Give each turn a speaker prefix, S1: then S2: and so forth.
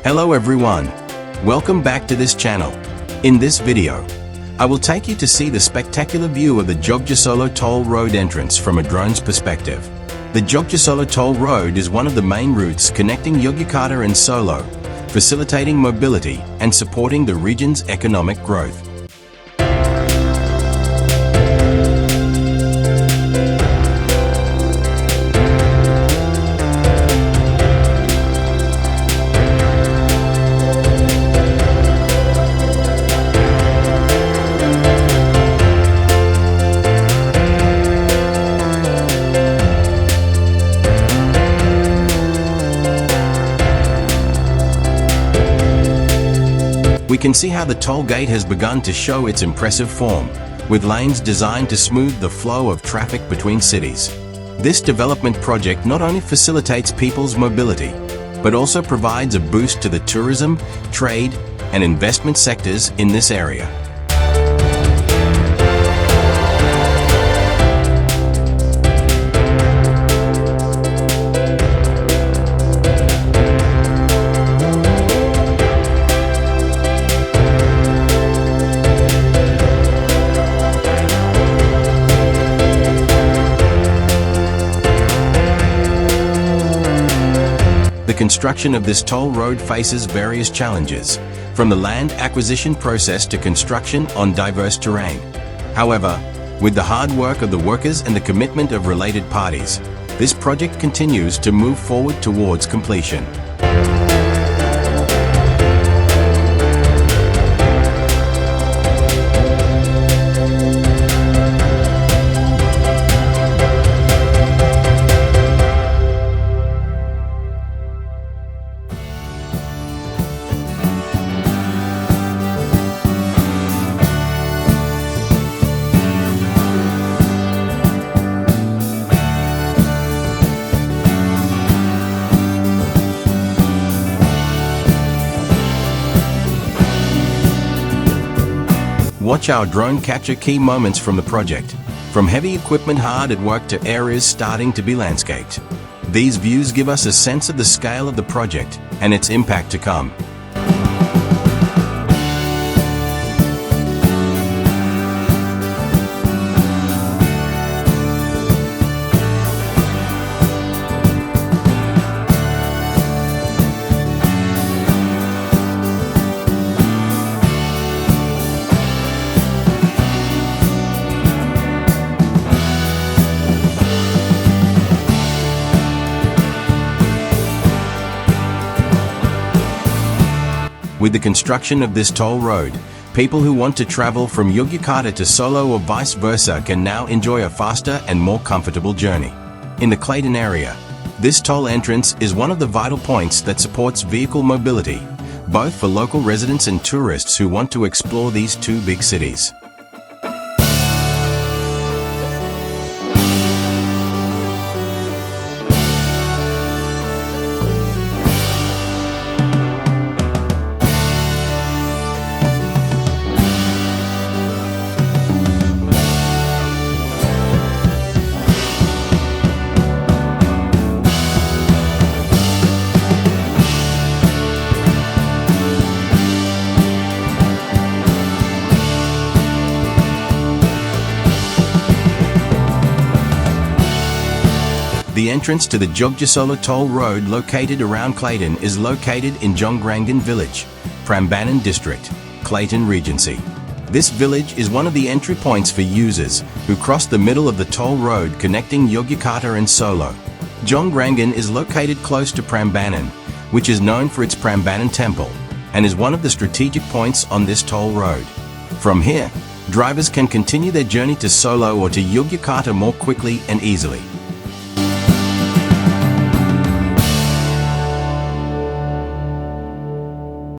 S1: Hello everyone, welcome back to this channel. In this video, I will take you to see the spectacular view of the Jogjasolo toll road entrance from a drone's perspective. The Jogjasolo toll road is one of the main routes connecting Yogyakarta and Solo, facilitating mobility and supporting the region's economic growth. We can see how the toll gate has begun to show its impressive form, with lanes designed to smooth the flow of traffic between cities. This development project not only facilitates people's mobility, but also provides a boost to the tourism, trade, and investment sectors in this area. The construction of this toll road faces various challenges, from the land acquisition process to construction on diverse terrain. However, with the hard work of the workers and the commitment of related parties, this project continues to move forward towards completion. Watch our drone capture key moments from the project, from heavy equipment hard at work to areas starting to be landscaped. These views give us a sense of the scale of the project and its impact to come. With the construction of this toll road, people who want to travel from Yogyakarta to Solo or vice versa can now enjoy a faster and more comfortable journey. In the Clayton area, this toll entrance is one of the vital points that supports vehicle mobility, both for local residents and tourists who want to explore these two big cities. The entrance to the Jogjasolo toll road located around Clayton is located in Jonggrangan village, Prambanan district, Clayton Regency. This village is one of the entry points for users who cross the middle of the toll road connecting Yogyakarta and Solo. Jonggrangan is located close to Prambanan, which is known for its Prambanan temple, and is one of the strategic points on this toll road. From here, drivers can continue their journey to Solo or to Yogyakarta more quickly and easily.